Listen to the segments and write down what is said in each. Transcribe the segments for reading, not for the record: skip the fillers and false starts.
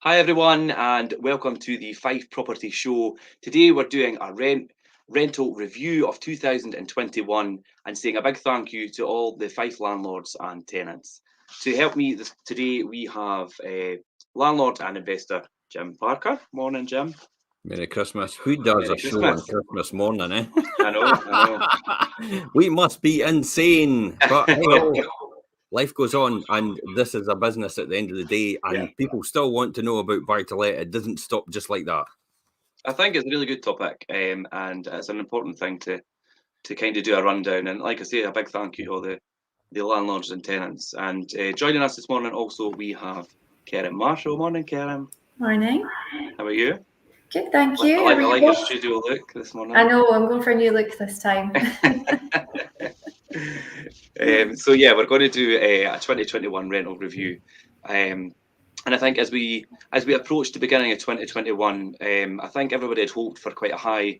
Hi everyone, and welcome to the Fife Property Show. Today we're doing a rental review of 2021 and saying a big thank you to all the Fife landlords and tenants. To help me today, we have landlord and investor Jim Parker. Morning, Jim. Merry Christmas. Who does Merry a show on Christmas. Christmas morning, eh? I know. We must be insane. But hey, life goes on, and this is a business at the end of the day, and people still want to know about buy-to-let. It doesn't stop just like that. I think it's a really good topic, and it's an important thing to kind of do a rundown. And like I say, a big thank you to all the landlords and tenants. And joining us this morning also we have Karen Marshall. Morning, Karen. Morning. How are you? Good, thank you. I like your studio look this morning. I know, I'm going for a new look this time. So yeah, we're going to do a 2021 rental review. And I think as we approach the beginning of 2021, I think everybody had hoped for quite a high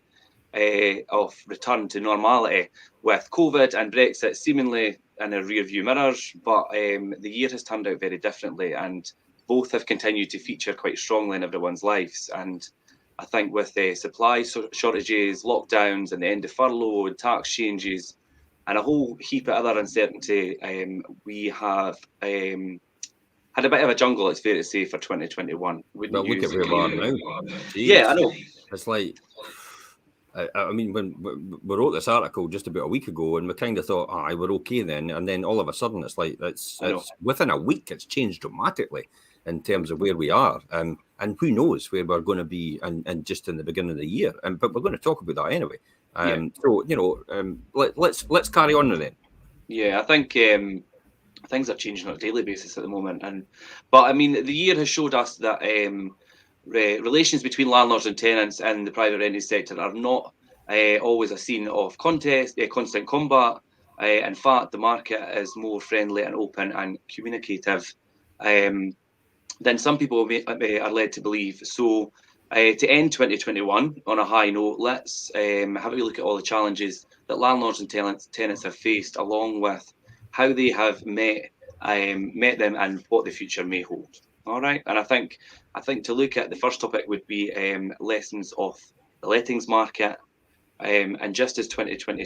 of return to normality with Covid and Brexit seemingly in the rearview mirrors, but the year has turned out very differently, and both have continued to feature quite strongly in everyone's lives. And I think with the supply shortages, lockdowns, and the end of furlough and tax changes, and a whole heap of other uncertainty, we have had a bit of a jungle, it's fair to say, for 2021. Well, look at where we are now. Jeez. Yeah, I know. It's like, I mean, when we wrote this article just about a week ago, and we kind of thought, we're okay then. And then all of a sudden, it's like, it's within a week, it's changed dramatically in terms of where we are. And who knows where we're going to be and just in the beginning of the year. But we're going to talk about that anyway. So, let's carry on then. Yeah, I think things are changing on a daily basis at the moment. But I mean, the year has showed us that relations between landlords and tenants in the private rented sector are not always a scene of constant combat. In fact, the market is more friendly and open and communicative than some people are led to believe. So to end 2021 on a high note, let's have a look at all the challenges that landlords and tenants have faced, along with how they have met them and what the future may hold. All right, and I think to look at the first topic would be lessons of the lettings market, and just as 2020,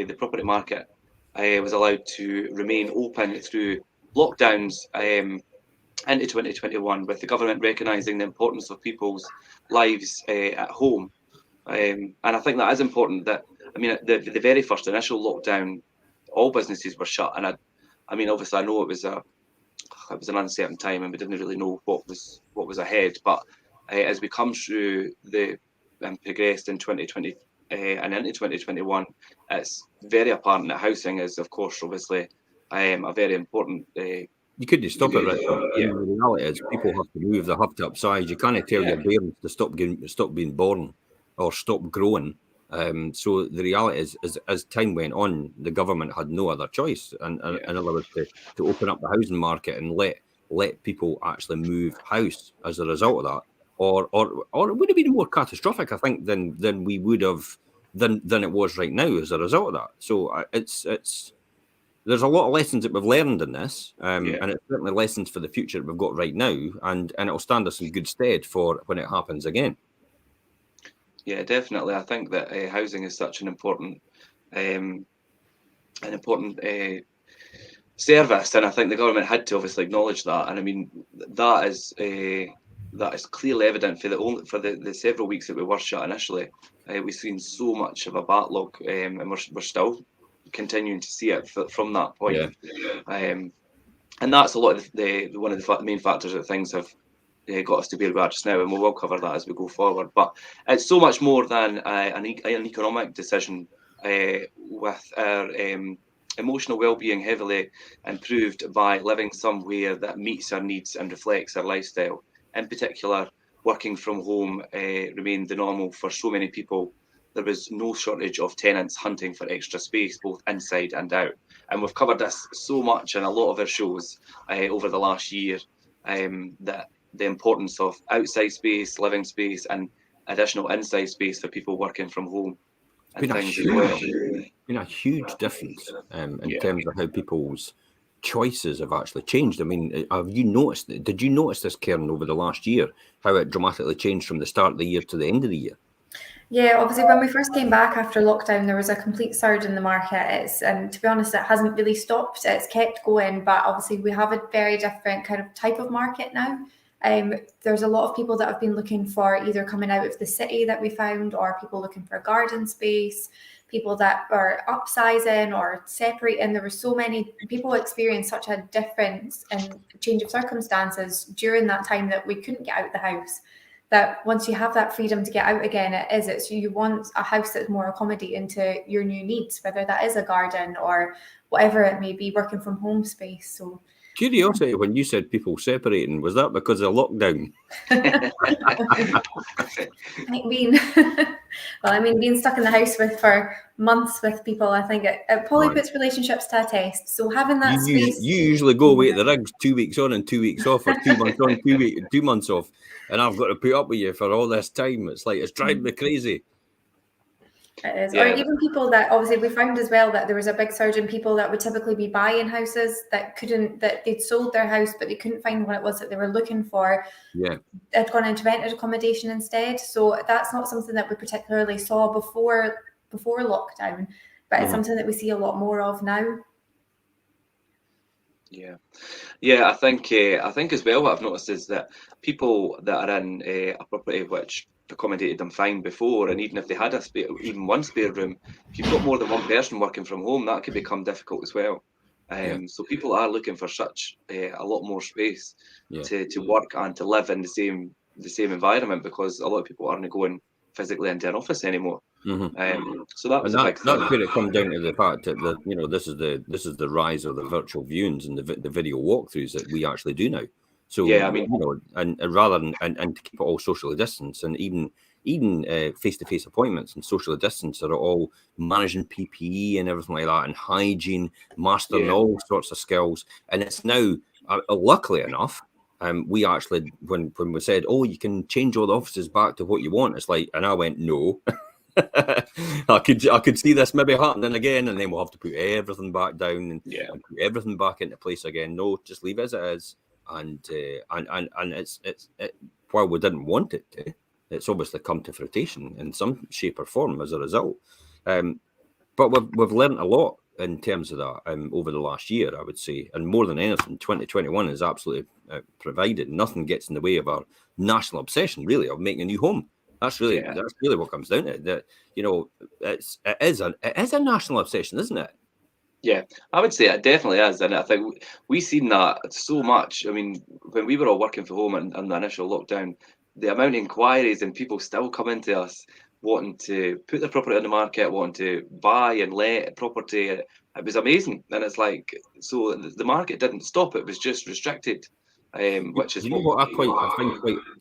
the property market was allowed to remain open through lockdowns into 2021, with the government recognising the importance of people's lives at home, and I think that is important. That I mean, the very first initial lockdown, all businesses were shut, and I mean, obviously, I know it was an uncertain time, and we didn't really know what was ahead. But as we come through and progressed in 2020 and into 2021, it's very apparent that housing is, of course, obviously a very important. You couldn't stop it, right? Yeah. The reality is, people have to move. They have to upsize. You can't tell your parents to stop being born or stop growing. So the reality is, as time went on, the government had no other choice, and in other words, to open up the housing market and let people actually move house as a result of that, or it would have been more catastrophic, I think, than we would have than it was right now as a result of that. So it's there's a lot of lessons that we've learned in this, and it's certainly lessons for the future that we've got right now, and it'll stand us in good stead for when it happens again. Yeah, definitely. I think that housing is such an important service, and I think the government had to obviously acknowledge that. And I mean, that is clearly evident for the several weeks that we were shut initially. We've seen so much of a backlog, and we're still continuing to see it from that point. And that's a lot of one of the main factors that things have got us to where we are just now, and we will cover that as we go forward. But it's so much more than an economic decision, with our emotional well-being heavily improved by living somewhere that meets our needs and reflects our lifestyle. In particular, working from home remained the normal for so many people. There was no shortage of tenants hunting for extra space, both inside and out. And we've covered this so much in a lot of our shows over the last year, that the importance of outside space, living space, and additional inside space for people working from home. Been a huge difference in terms of how people's choices have actually changed. I mean, have you noticed? Did you notice this, Karen, over the last year, how it dramatically changed from the start of the year to the end of the year? Yeah, obviously, when we first came back after lockdown, there was a complete surge in the market. And to be honest, it hasn't really stopped. It's kept going, but obviously, we have a very different kind of type of market now. There's a lot of people that have been looking for either coming out of the city that we found, or people looking for a garden space, people that are upsizing or separating. There were so many people experienced such a difference and change of circumstances during that time that we couldn't get out of the house. That once you have that freedom to get out again, it's you want a house that's more accommodating to your new needs, whether that is a garden or whatever it may be, working from home space. So Curiosity, when you said people separating, was that because of lockdown? Being stuck in the house for months with people, I think it probably puts relationships to a test. So having that space. You usually go away at the rigs 2 weeks on and 2 weeks off, or 2 months on, 2 months off, and I've got to put up with you for all this time. It's like, it's driving me crazy. It is. Yeah. Or even people that obviously we found as well that there was a big surge in people that would typically be buying houses that they'd sold their house, but they couldn't find what it was that they were looking for. Yeah. They'd gone into rented accommodation instead. So that's not something that we particularly saw before lockdown, but it's something that we see a lot more of now. Yeah, I think as well what I've noticed is that people that are in a property which accommodated them fine before, and even if they had even one spare room, if you've got more than one person working from home, that could become difficult as well. So people are looking for such a lot more space to work and to live in the same environment, because a lot of people aren't going physically into an office anymore. So that was that's where it comes down to the fact that this is the rise of the virtual viewings and the video walkthroughs that we actually do now. So and rather than and to keep it all socially distanced, and even face-to-face appointments and socially distanced are all managing PPE and everything like that, and hygiene, mastering all sorts of skills. And it's now, luckily enough, we actually, when we said, oh, you can change all the offices back to what you want, it's like, and I went, no. I could see this maybe happening again, and then we'll have to put everything back down and put everything back into place again. No, just leave it as it is. And it's while we didn't want it to, it's obviously come to fruition in some shape or form as a result. But we've learned a lot in terms of that over the last year, I would say, and more than anything, 2021 is absolutely provided. Nothing gets in the way of our national obsession, really, of making a new home. That's really what comes down to it. That it is a national obsession, isn't it? Yeah, I would say it definitely is, and I think we've seen that so much. I mean, when we were all working from home and the initial lockdown, the amount of inquiries and people still coming to us wanting to put their property on the market, wanting to buy and let property, it was amazing. And it's like, so the market didn't stop; it was just restricted. Which is what I find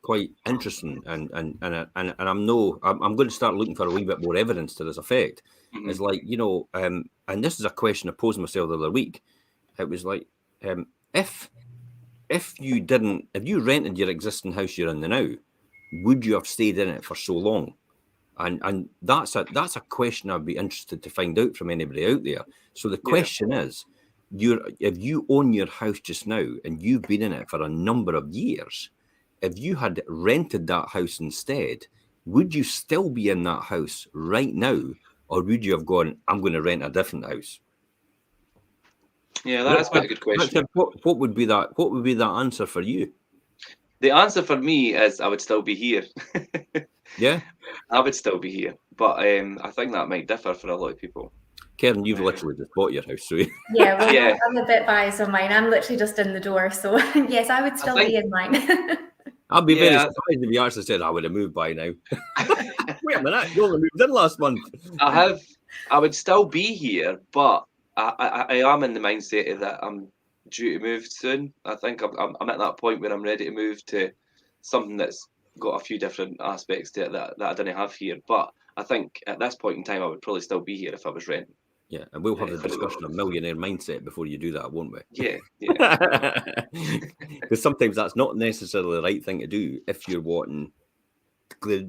quite interesting, and I'm going to start looking for a wee bit more evidence to this effect. Is like, and this is a question I posed myself the other week. It was like, if you rented your existing house you're in now, would you have stayed in it for so long? And that's a question I'd be interested to find out from anybody out there. So the question is, if you own your house just now and you've been in it for a number of years, if you had rented that house instead, would you still be in that house right now, or would you have gone, I'm going to rent a different house? Yeah, that's quite a good question. Richard, what would be that? What would be that answer for you? The answer for me is I would still be here. Yeah, I would still be here, but I think that might differ for a lot of people. Karen, you've literally just bought your house, so I'm a bit biased on mine. I'm literally just in the door, so yes, I would still be in mine. I'd be very surprised if you actually said I would have moved by now. Wait a minute, you only moved in last month. I would still be here, but I am in the mindset that I'm due to move soon. I think I'm at that point where I'm ready to move to something that's got a few different aspects to it that I didn't have here. But I think at this point in time, I would probably still be here if I was renting. Yeah, and we'll have a discussion of millionaire mindset before you do that, won't we? Yeah. Because sometimes that's not necessarily the right thing to do if you're wanting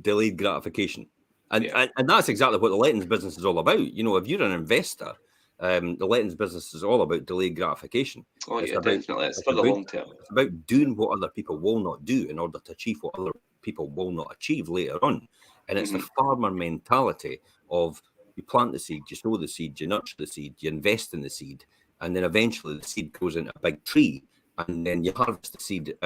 delayed gratification. And that's exactly what the lettings business is all about. If you're an investor the lettings business is all about delayed gratification. Oh, It's yeah, about, definitely. It's it's for the about, long term. it's about doing what other people will not do in order to achieve what other people will not achieve later on. And it's the farmer mentality of you plant the seed, you sow the seed, you nurture the seed, you invest in the seed, and then eventually the seed grows into a big tree, and then you harvest the seed,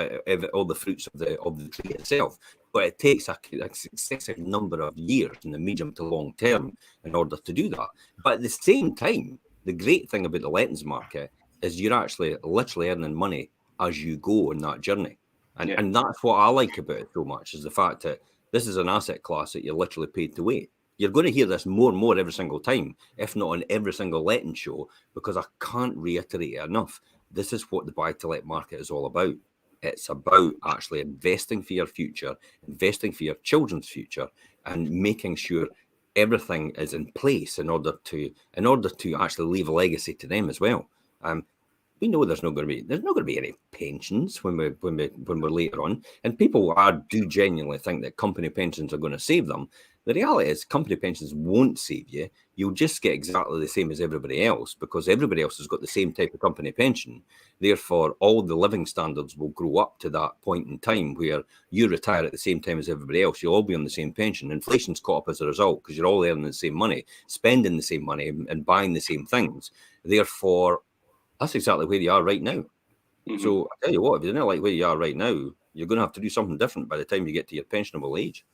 all the fruits of the tree itself. But it takes a successive number of years in the medium to long term in order to do that. But at the same time, the great thing about the lettings market is you're actually literally earning money as you go on that journey. And that's what I like about it so much, is the fact that this is an asset class that you're literally paid to wait. You're going to hear this more and more every single time, if not on every single letting show, because I can't reiterate it enough. This is what the buy-to-let market is all about. It's about actually investing for your future, investing for your children's future, and making sure everything is in place in order to actually leave a legacy to them as well. We know there's not going to be any pensions when we're later on, and people do genuinely think that company pensions are going to save them. The reality is, company pensions won't save you. You'll just get exactly the same as everybody else, because everybody else has got the same type of company pension. Therefore, all the living standards will grow up to that point in time where you retire at the same time as everybody else. You'll all be on the same pension. Inflation's caught up as a result, because you're all earning the same money, spending the same money, and buying the same things. Therefore, that's exactly where you are right now. So I tell you what, if you're not like where you are right now, you're going to have to do something different by the time you get to your pensionable age.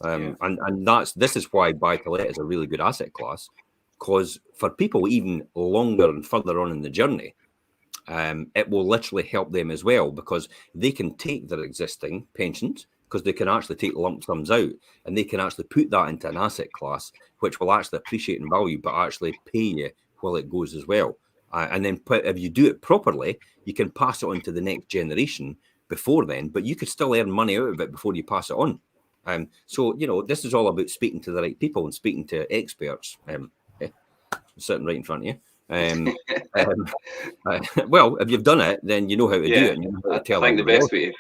And this is why buy-to-let is a really good asset class, because for people even longer and further on in the journey, it will literally help them as well, because they can take their existing pensions, because they can actually take lump sums out, and they can actually put that into an asset class which will actually appreciate in value, but actually pay you while it goes as well. And then if you do it properly, you can pass it on to the next generation before then, but you could still earn money out of it before you pass it on. So, this is all about speaking to the right people and speaking to experts. Sitting right in front of you. Well, if you've done it, then you know how to do it. And you know how to tell I think the best way.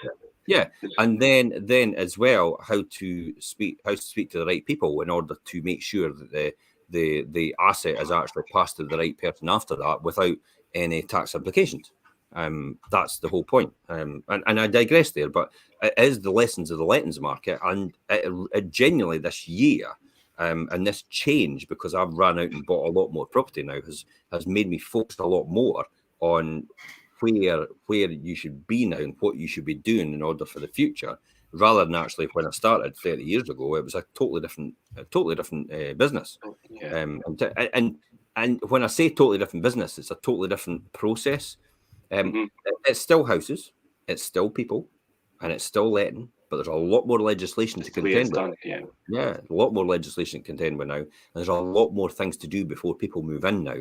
Yeah, and then as well, how to speak to the right people in order to make sure that the asset is actually passed to the right person after that without any tax implications. That's the whole point. And I digress there, but it is the lessons of the lettings market, and it genuinely this year, and this change, because I've ran out and bought a lot more property now, has made me focus a lot more on where you should be now and what you should be doing in order for the future, rather than actually when I started 30 years ago, it was a totally different business. And when I say totally different business, it's a totally different process. It's still houses, it's still people, and it's still letting, but there's a lot more legislation to contend with. Yeah, a lot more legislation to contend with now, and there's a lot more things to do before people move in now.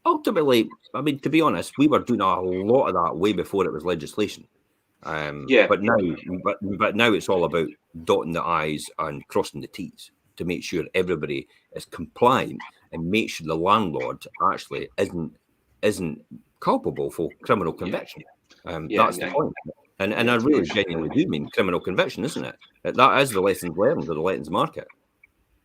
Ultimately, I mean, to be honest, we were doing a lot of that way before it was legislation. But now it's all about dotting the I's and crossing the T's to make sure everybody is compliant and make sure the landlord actually isn't culpable for criminal conviction. That's the point. And I really genuinely do mean criminal conviction, isn't it? That is the lessons learned of the lettings market.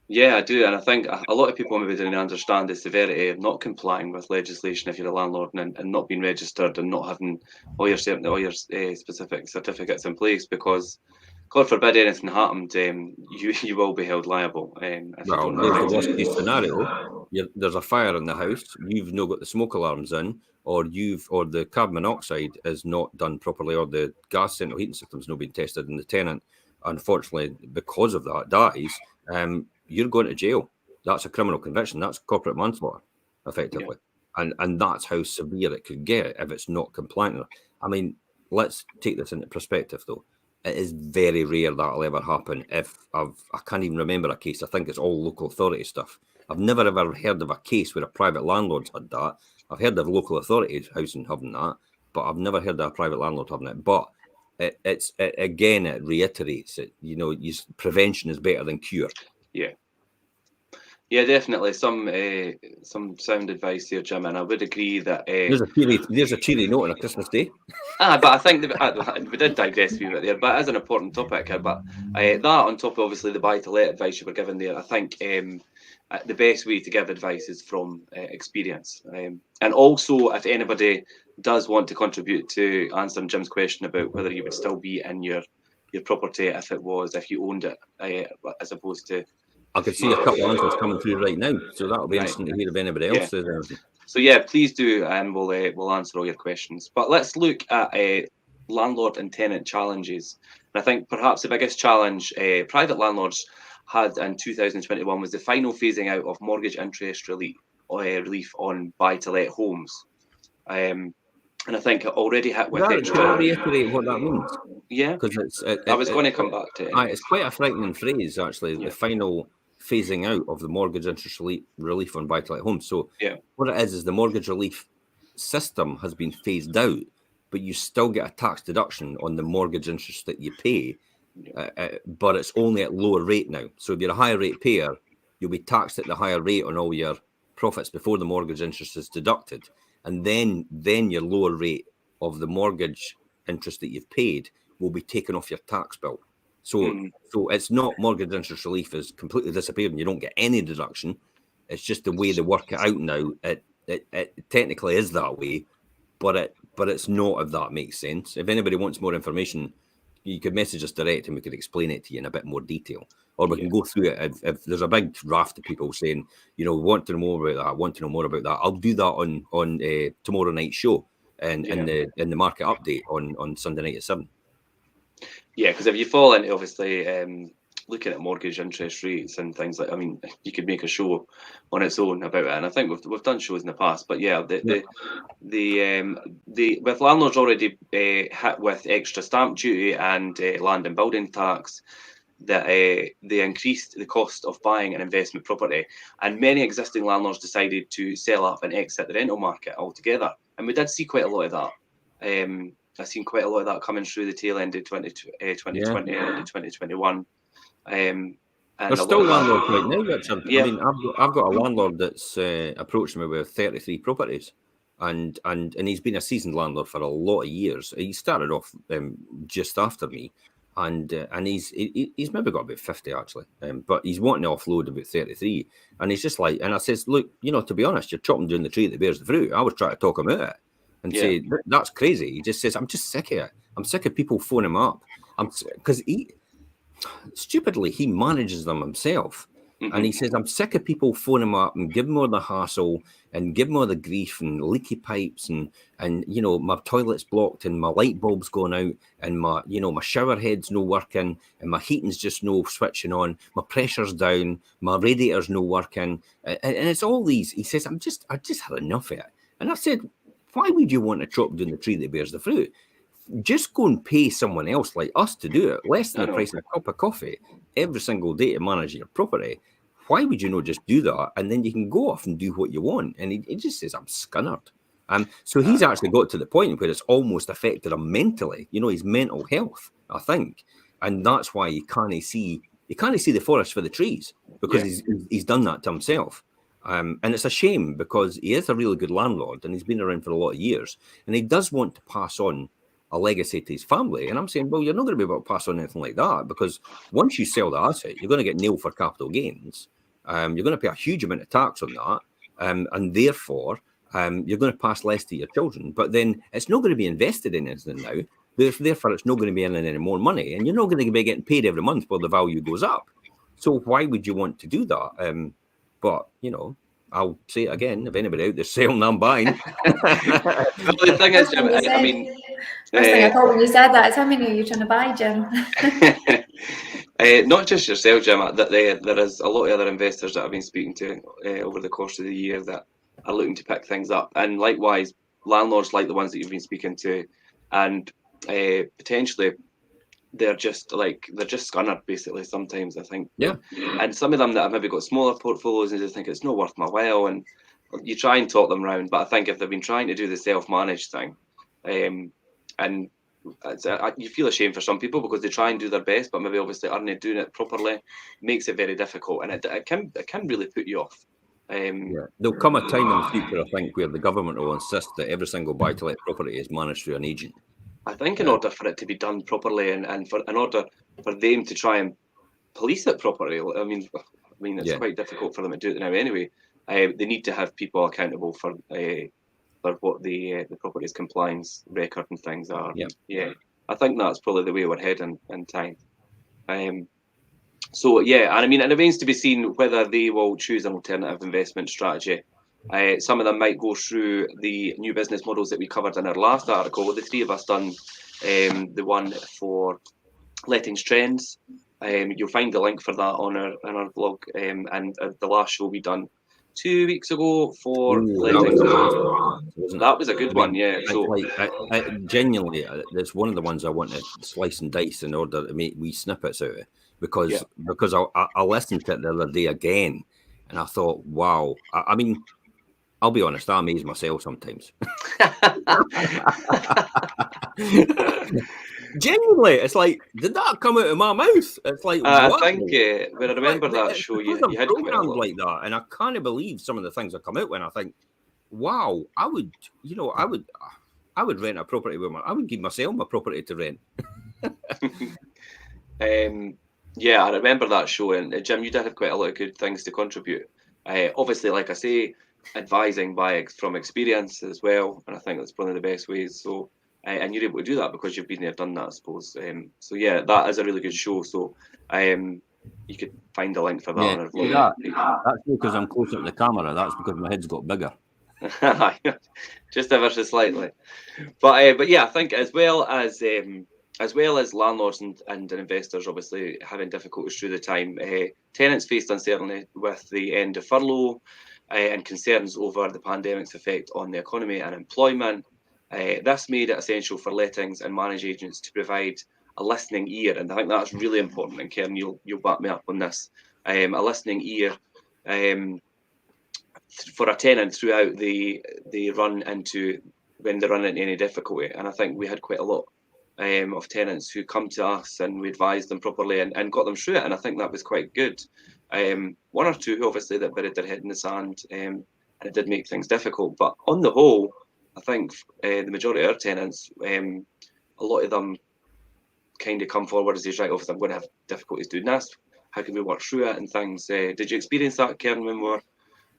Yeah, I do, and I think a lot of people maybe don't understand the severity of not complying with legislation if you're a landlord and not being registered and not having all your specific certificates in place, because God forbid anything happened, you will be held liable. Well, there's the worst case scenario. There's a fire in the house. You've not got the smoke alarms in, or the carbon monoxide is not done properly, or the gas central heating system's not been tested, and the tenant, unfortunately, because of that, dies. You're going to jail. That's a criminal conviction. That's corporate manslaughter, effectively. And that's how severe it could get if it's not compliant. I mean, let's take this into perspective, though. It is very rare that'll ever happen. I can't even remember a case. I think it's all local authority stuff. I've never ever heard of a case where a private landlord's had that. I've heard of local authority housing having that, but I've never heard of a private landlord having it. But it reiterates it. Prevention is better than cure. Yeah. Yeah, definitely some sound advice here, Jim, and I would agree that. There's a cheery note on a Christmas day. But I think we did digress a wee bit there, but it is an important topic here. But that on top of obviously the buy-to-let advice you were given there, I think the best way to give advice is from experience. And also, if anybody does want to contribute to answering Jim's question about whether you would still be in your property if you owned it, as opposed to. I could see a couple of answers coming through right now, so that'll be interesting to hear if anybody else says anything. So yeah, please do, and we'll answer all your questions. But let's look at landlord and tenant challenges. And I think perhaps the biggest challenge private landlords had in 2021 was the final phasing out of mortgage interest relief on buy-to-let homes. And I think it already hit with extra. Can I reiterate what that means? Yeah, because I was going to come back to it. It's quite a frightening phrase, actually. The final phasing out of the mortgage interest relief on buy-to-let homes. So what it is the mortgage relief system has been phased out, but you still get a tax deduction on the mortgage interest that you pay, but it's only at lower rate now. So if you're a higher rate payer, you'll be taxed at the higher rate on all your profits before the mortgage interest is deducted. And then your lower rate of the mortgage interest that you've paid will be taken off your tax bill. So it's not mortgage interest relief is completely disappeared and you don't get any deduction. It's just the way they work it out now. It technically is that way, but it's not, if that makes sense. If anybody wants more information, you could message us direct and we could explain it to you in a bit more detail. Or we can go through it. If there's a big raft of people saying, want to know more about that, want to know more about that, I'll do that on tomorrow night's show and in the market update on Sunday night at 7. Yeah, because if you fall into obviously looking at mortgage interest rates and things like, you could make a show on its own about it, and I think we've done shows in the past. But the with landlords already hit with extra stamp duty and land and building tax, that they increased the cost of buying an investment property, and many existing landlords decided to sell up and exit the rental market altogether. And we did see quite a lot of that. I've seen quite a lot of that coming through the tail end of 2020 and into 2021. And there's still landlords right now, Richard. Yeah. I've got a landlord that's approached me with 33 properties, and he's been a seasoned landlord for a lot of years. He started off just after me, and he's maybe got about 50 actually, but he's wanting to offload about 33, and he's just like, and I says, look, to be honest, you're chopping down the tree that bears the fruit. I was trying to talk him out of it and say that's crazy. He just says, I'm just sick of it. I'm sick of people phoning him up. Because stupidly he manages them himself. And he says, I'm sick of people phoning him up and give him all the hassle and give him all the grief and leaky pipes and my toilet's blocked and my light bulb's going out and my shower head's no working and my heating's just no switching on, my pressure's down, my radiator's no working, and it's all these. He says, I just had enough of it. And I said, why would you want to chop down the tree that bears the fruit? Just go and pay someone else like us to do it, less than the price of a cup of coffee every single day to manage your property. Why would you not just do that? And then you can go off and do what you want. And he just says, I'm scunnered. So he's actually got to the point where it's almost affected him mentally, his mental health, I think. And that's why you can't see the forest for the trees, because he's done that to himself. And it's a shame because he is a really good landlord and he's been around for a lot of years. And he does want to pass on a legacy to his family. And I'm saying, well, you're not going to be able to pass on anything like that, because once you sell the asset, you're going to get nailed for capital gains. You're going to pay a huge amount of tax on that. And therefore, you're going to pass less to your children. But then it's not going to be invested in anything now. Therefore, it's not going to be earning any more money. And you're not going to be getting paid every month while the value goes up. So why would you want to do that? But, I'll say it again, if anybody out there selling, I'm buying. The thing is, Jim, first thing I thought when you said that is, how many are you trying to buy, Jim? Not just yourself, Jim, that there is a lot of other investors that I've been speaking to over the course of the year that are looking to pick things up. And likewise, landlords like the ones that you've been speaking to, and potentially they're just scunnered basically sometimes, I think. Yeah. And some of them that have maybe got smaller portfolios and just think it's not worth my while, and you try and talk them round. But I think if they've been trying to do the self-managed thing, and you feel ashamed for some people because they try and do their best, but maybe obviously aren't they doing it properly, makes it very difficult, and it can really put you off. There'll come a time in the future, I think, where the government will insist that every single buy-to-let property is managed through an agent. I think in order for it to be done properly, and in order for them to try and police it properly, I mean, it's quite difficult for them to do it now anyway. They need to have people accountable for what the property's compliance record and things are. Yeah, I think that's probably the way we're heading in time. So yeah, and I mean, and it remains to be seen whether they will choose an alternative investment strategy. Some of them might go through the new business models that we covered in our last article. The three of us done the one for lettings trends. You'll find the link for that on our blog, and the last show we done 2 weeks ago for lettings. That was a good one, yeah. So genuinely, that's one of the ones I want to slice and dice in order to make wee snippets out of it, because I listened to it the other day again, and I thought, wow. I mean, I'll be honest, I amaze myself sometimes. Genuinely, it's like, did that come out of my mouth? It's like, I think when I remember that show, you had programmed like that, and I can't believe some of the things that come out when I think, wow, I would rent a property I would give myself my property to rent. Yeah, I remember that show, and Jim, you did have quite a lot of good things to contribute. Obviously, like I say, advising from experience as well, and I think that's one of the best ways. So, and you're able to do that because you've been there, done that, I suppose. So yeah, that is a really good show. So, you could find a link for that on our blog. That's because I'm closer to the camera. That's because my head's got bigger. Just ever so slightly, but yeah, I think as well as landlords and investors obviously having difficulties through the time, tenants faced uncertainty with the end of furlough and concerns over the pandemic's effect on the economy and employment. This made it essential for lettings and managed agents to provide a listening ear, and I think that's really important. And Karen, you'll back me up on this. A listening ear for a tenant throughout the run into when they run into any difficulty, and I think we had quite a lot of tenants who come to us and we advised them properly and got them through it, and I think that was quite good. One or two who obviously that buried their head in the sand, and it did make things difficult, but on the whole, I think the majority of our tenants, a lot of them kind of come forward and say, right, obviously I'm going to have difficulties doing this, how can we work through it and things. Did you experience that, Karen, when we were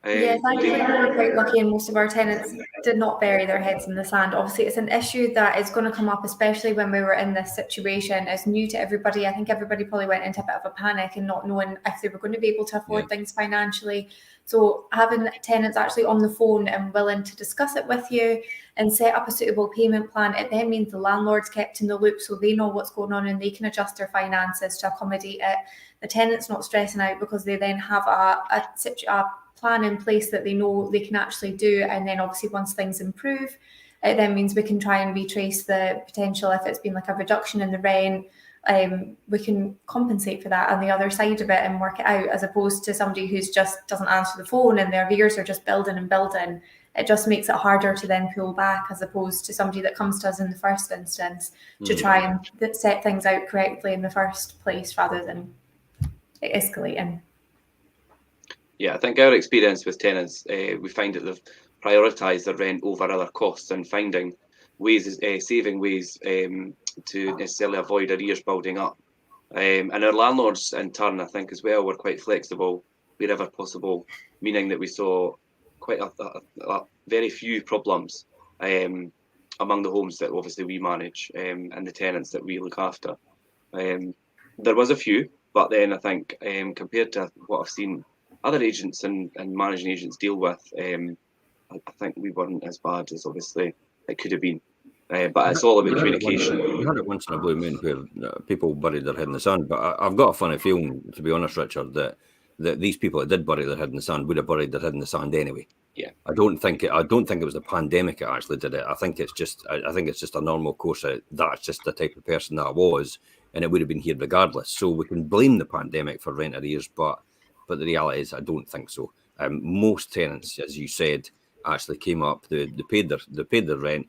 yeah, thankfully we were quite lucky, and most of our tenants did not bury their heads in the sand. Obviously, it's an issue that is going to come up, especially when we were in this situation. It's new to everybody. I think everybody probably went into a bit of a panic and not knowing if they were going to be able to afford things financially. So having tenants actually on the phone and willing to discuss it with you and set up a suitable payment plan, it then means the landlord's kept in the loop, so they know what's going on and they can adjust their finances to accommodate it. The tenant's not stressing out because they then have a plan in place that they know they can actually do, and then obviously once things improve, it then means we can try and retrace the potential. If it's been like a reduction in the rent, we can compensate for that on the other side of it and work it out, as opposed to somebody who's just doesn't answer the phone and their arrears are just building and building. It just makes it harder to then pull back, as opposed to somebody that comes to us in the first instance to try and set things out correctly in the first place rather than escalating. Yeah, I think our experience with tenants, we find that they've prioritised their rent over other costs and finding ways, saving ways to necessarily avoid arrears building up. And our landlords, in turn, I think as well, were quite flexible wherever possible, meaning that we saw quite a very few problems among the homes that obviously we manage and the tenants that we look after. There was a few, but then I think compared to what I've seen other agents and managing agents deal with, I think we weren't as bad as obviously it could have been. But it's all about communication. We had it once in a blue moon where people buried their head in the sand. But I've got a funny feeling, to be honest, Richard, that these people that did bury their head in the sand would have buried their head in the sand anyway. Yeah, I don't think it was the pandemic that actually did it. I think it's just a normal course. That's just the type of person that I was, and it would have been here regardless. So we can blame the pandemic for rent arrears, but the reality is I don't think so. Most tenants, as you said, actually came up. They paid their rent.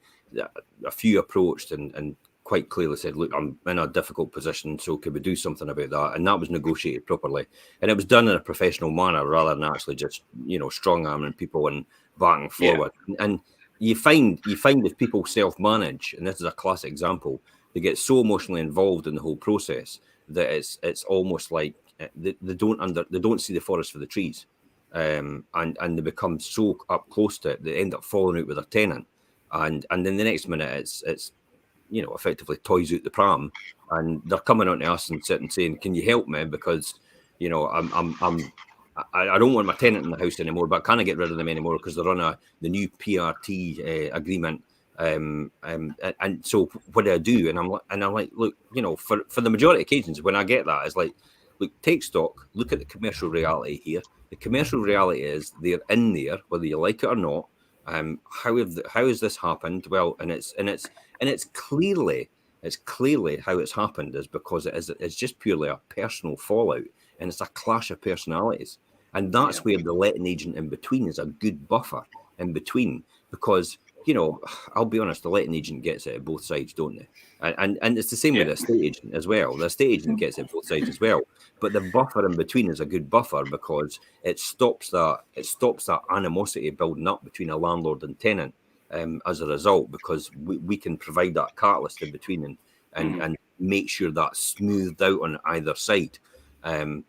A few approached and quite clearly said, look, I'm in a difficult position, so can we do something about that? And that was negotiated properly. And it was done in a professional manner rather than actually just, strong-arming people and backing forward. And you find if people self-manage, and this is a classic example, they get so emotionally involved in the whole process that it's almost like they don't see the forest for the trees. And they become so up close to it, they end up falling out with their tenant. And then the next minute it's effectively toys out the pram, and they're coming on to us and sitting saying, "Can you help me? Because I don't want my tenant in the house anymore, but can I get rid of them anymore because they're on the new PRT agreement? And so what do I do?" And I'm like, look, for the majority of occasions when I get that, it's like, look, take stock, look at the commercial reality here. The commercial reality is they're in there, whether you like it or not. How has this happened? Well, and it's clearly how it's happened is because it's just purely a personal fallout, and it's a clash of personalities, and that's where the letting agent in between is a good buffer in between, because I'll be honest, the letting agent gets it at both sides, don't they? And it's the same with the estate agent as well. The estate agent gets it at both sides as well. But the buffer in between is a good buffer because it stops that animosity building up between a landlord and tenant as a result, because we can provide that catalyst in between and make sure that's smoothed out on either side. And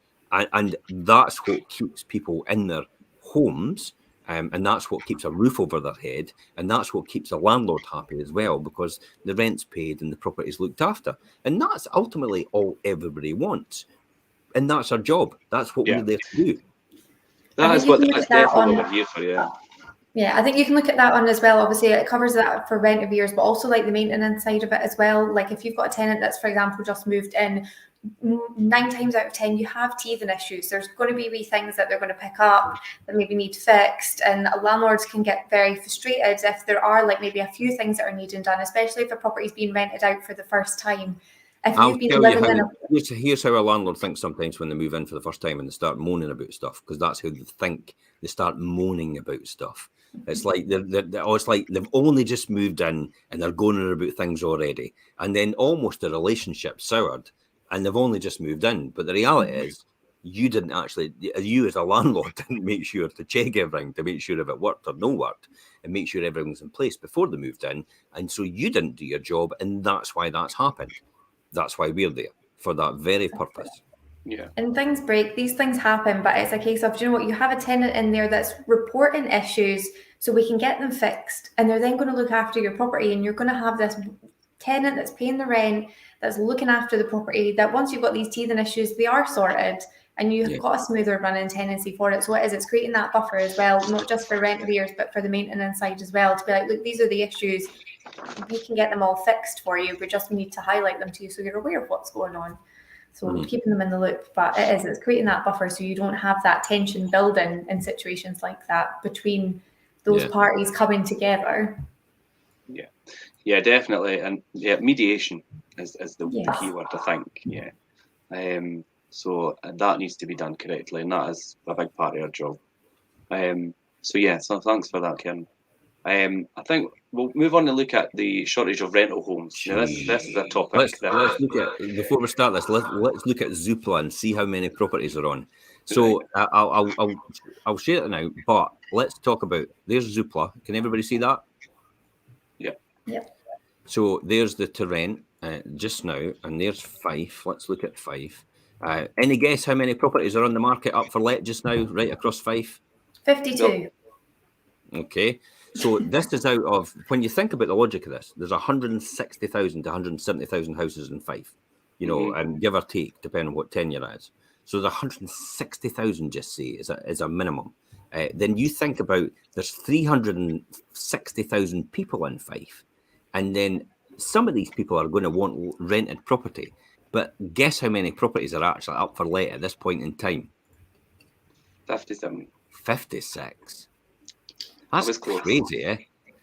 that's what keeps people in their homes. And that's what keeps a roof over their head, and that's what keeps a landlord happy as well, because the rent's paid and the property's looked after. And that's ultimately all everybody wants. And that's our job. That's what we're there to do. That's definitely what we're here for, Yeah, I think you can look at that one as well. Obviously, it covers that for rent arrears, but also like the maintenance side of it as well. Like if you've got a tenant that's, for example, just moved in, 9 times out of 10 you have teething issues. There's going to be wee things that they're going to pick up that maybe need fixed, and landlords can get very frustrated if there are like maybe a few things that are needing done, especially if a property's being rented out for the first time. If you've been living in here's how a landlord thinks sometimes when they move in for the first time and they start moaning about stuff, because that's how they think. They start moaning about stuff. It's like it's like they've only just moved in and they're going on about things already, and then almost the relationship soured, and they've only just moved in. But the reality is, you as a landlord didn't make sure to check everything to make sure if it worked or no worked, and make sure everything's in place before they moved in, and so you didn't do your job, and that's why that's happened. That's why we're there, for that very purpose. Yeah. And things break, these things happen, but it's a case of, you have a tenant in there that's reporting issues so we can get them fixed, and they're then going to look after your property, and you're going to have this tenant that's paying the rent, that's looking after the property, that once you've got these teething issues, they are sorted, and you've got a smoother running tenancy for it. So it's creating that buffer as well, not just for rent arrears, but for the maintenance side as well, to be like, look, these are the issues, we can get them all fixed for you, but just we need to highlight them to you so you're aware of what's going on. So keeping them in the loop, but it's creating that buffer so you don't have that tension building in situations like that between those parties coming together. Yeah, definitely. And mediation is the key word, I think. So that needs to be done correctly, and that is a big part of our job. So thanks for that, Kieran. I think we'll move on and look at the shortage of rental homes. Now, this is a topic. Let's look at, before we start this, let's look at Zoopla and see how many properties are on. So I'll share it now, but let's talk about, there's Zoopla. Can everybody see that? Yep. So there's the to rent just now, and there's Fife. Let's look at Fife. Any guess how many properties are on the market up for let just now, right across Fife? 52. Okay. So this is out of, when you think about the logic of this, there's 160,000 to 170,000 houses in Fife, and give or take, depending on what tenure it is. So the 160,000, just say, is a minimum. Then you think about, there's 360,000 people in Fife, and then some of these people are going to want rented property. But guess how many properties are actually up for let at this point in time? 57. 56. That's crazy, eh?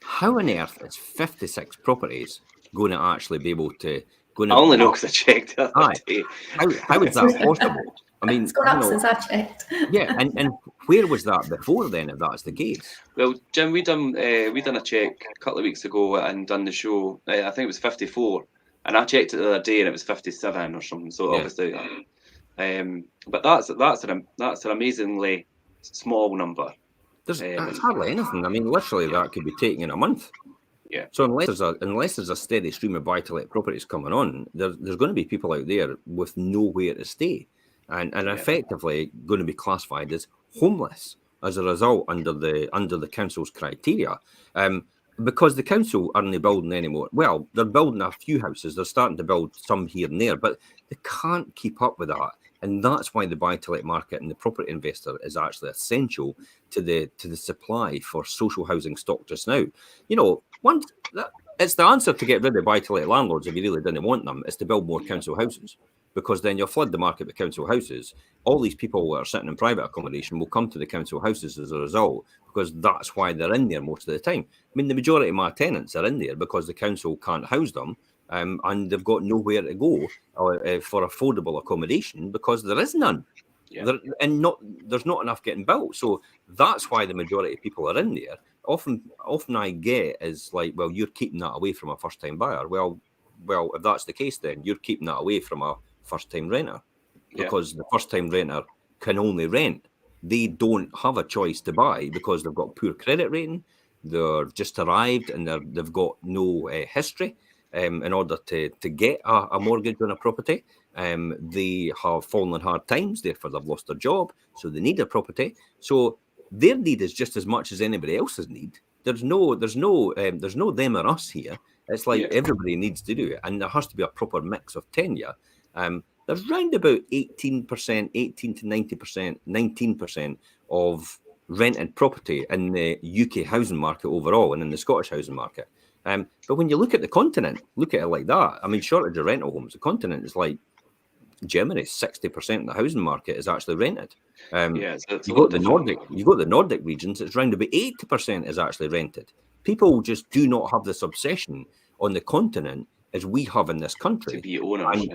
How on earth is 56 properties going to actually be able to go? I only know because I checked the other day. How is that possible? I mean, it's gone up since I checked. Yeah, and where was that before then, if that's the case? Well, Jim, we done a check a couple of weeks ago and done the show. I think it was 54, And I checked it the other day, and it was 57 or something. So obviously, but that's an amazingly small number. It's hardly anything. I mean, literally, that could be taken in a month. Yeah. So unless there's a steady stream of buy-to-let properties coming on, there's going to be people out there with nowhere to stay, and effectively going to be classified as homeless as a result under the council's criteria. Because the council aren't building anymore. Well, they're building a few houses. They're starting to build some here and there, but they can't keep up with that. And that's why the buy-to-let market and the property investor is actually essential to the supply for social housing stock just now. You know, it's the answer to get rid of buy-to-let landlords if you really didn't want them, is to build more council houses, because then you'll flood the market with council houses. All these people that are sitting in private accommodation will come to the council houses as a result, because that's why they're in there most of the time. I mean, the majority of my tenants are in there because the council can't house them. And they've got nowhere to go for affordable accommodation because there is none. Yeah. There's not enough getting built. So that's why the majority of people are in there. Often I get is like, well, you're keeping that away from a first-time buyer. Well, if that's the case, then you're keeping that away from a first-time renter, because the first-time renter can only rent. They don't have a choice to buy because they've got poor credit rating. They're just arrived and they've got no history. In order to get a mortgage on a property. They have fallen on hard times, therefore they've lost their job, so they need a property. So their need is just as much as anybody else's need. There's no them or us here. It's like everybody needs to do it, and there has to be a proper mix of tenure. There's round about 18%, 18 to 90%, 19% of rented property in the UK housing market overall, and in the Scottish housing market. But when you look at the continent, look at it like that. I mean, shortage of rental homes. The continent is like Germany. 60% of the housing market is actually rented. You go to the Nordic regions. It's round about 80% is actually rented. People just do not have this obsession on the continent as we have in this country to be owners.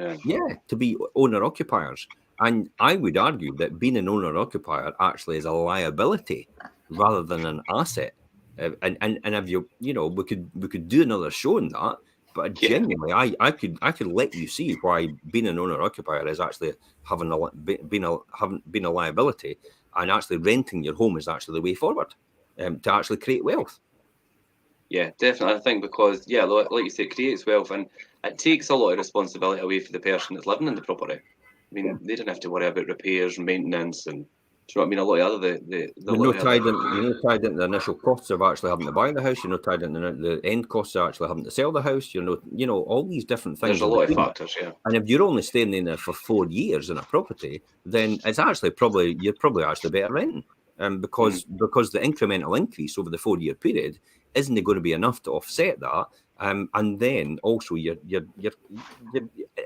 To be owner occupiers. And I would argue that being an owner occupier actually is a liability rather than an asset. And if we could do another show on that, but genuinely, I could let you see why being an owner occupier is actually being a liability, and actually renting your home is actually the way forward to actually create wealth. Yeah, definitely. I think because like you say, it creates wealth, and it takes a lot of responsibility away for the person that's living in the property. I mean, they don't have to worry about repairs and maintenance and. Do you know what I mean? A lot of other you're not tied into the initial costs of actually having to buy the house. You're not tied into the end costs of actually having to sell the house. All these different things. There's a lot of factors, And if you're only staying in there for 4 years in a property, then it's actually you're probably actually better renting, because the incremental increase over the 4-year period isn't going to be enough to offset that. And then also you're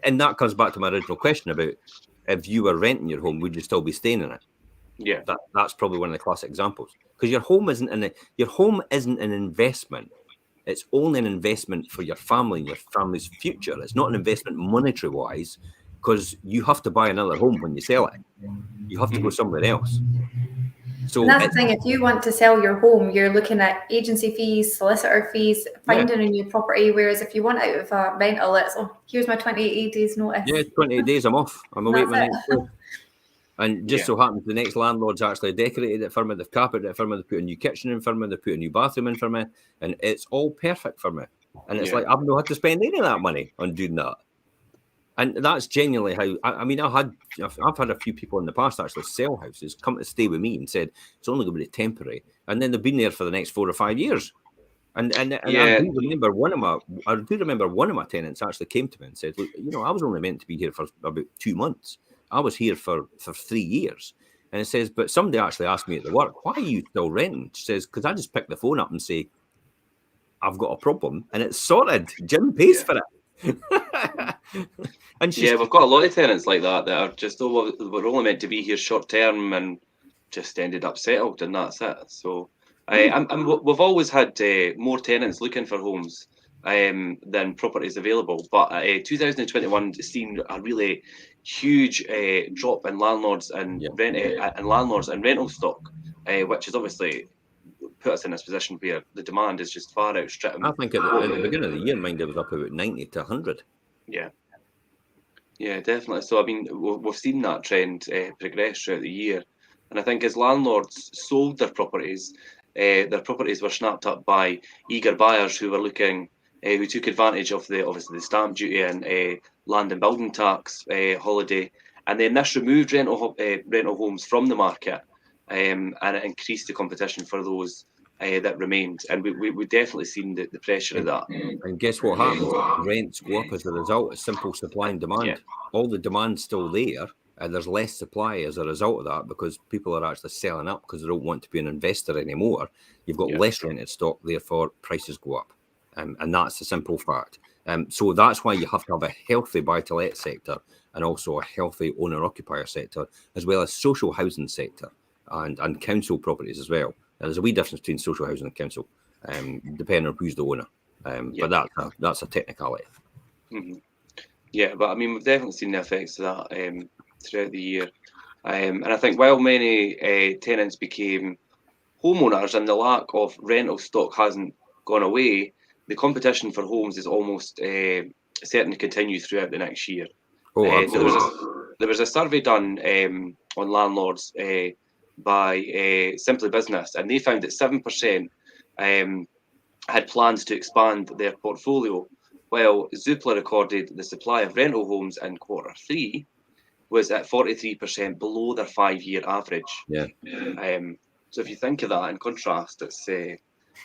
and that comes back to my original question about if you were renting your home, would you still be staying in it? Yeah, that's probably one of the classic examples, because your home isn't an investment. It's only an investment for your family and your family's future. It's not an investment monetary wise, because you have to buy another home when you sell it. You have to go somewhere else. So and that's the thing. If you want to sell your home, you're looking at agency fees, solicitor fees, finding a new property. Whereas if you want out of a rental, it's here's my 28 days notice. Yeah, 28 days. I'm off. I'm away my next day. And just so happens the next landlord's actually decorated it for me, they've carpeted it for me, they've put a new kitchen in for me, they've put a new bathroom in for me, and it's all perfect for me. And it's like I've not had to spend any of that money on doing that. And that's genuinely how I've had a few people in the past actually sell houses, come to stay with me and said it's only going to be temporary, and then they've been there for the next 4 or 5 years. And I do remember one of my tenants actually came to me and said, look, I was only meant to be here for about 2 months. I was here for 3 years. And it says, but somebody actually asked me at the work, why are you still renting? She says, because I just pick the phone up and say, I've got a problem, and it's sorted. Jim pays for it. And we've got a lot of tenants like that are just, we're only meant to be here short term and just ended up settled, and that's it. So we've always had more tenants looking for homes than properties available. But 2021 seen a really huge drop in landlords and landlords and rental stock, which is obviously put us in this position where the demand is just far outstripping. I think at the beginning of the year, mind, it was up about 90 to 100. Yeah, definitely. So, I mean, we've seen that trend progress throughout the year. And I think as landlords sold their properties were snapped up by eager buyers who were looking, who took advantage of obviously the stamp duty and land and building tax holiday. And then this removed rental homes from the market, and it increased the competition for those that remained. And we definitely seen the pressure of that. And guess what happens? Rents go up as a result. It's simple supply and demand. Yeah. All the demand's still there, and there's less supply as a result of that because people are actually selling up because they don't want to be an investor anymore. You've got less rented stock, therefore prices go up. And that's a simple fact. So that's why you have to have a healthy buy-to-let sector and also a healthy owner-occupier sector, as well as social housing sector and council properties as well. Now, there's a wee difference between social housing and council, depending on who's the owner. But that's a technicality. Mm-hmm. Yeah, but I mean, we've definitely seen the effects of that throughout the year. And I think while many tenants became homeowners and the lack of rental stock hasn't gone away, the competition for homes is almost certain to continue throughout the next year. Oh, absolutely. There was a survey done on landlords by Simply Business, and they found that 7% had plans to expand their portfolio, while Zoopla recorded the supply of rental homes in Q3 was at 43% below their 5-year average. Yeah. So if you think of that in contrast, it's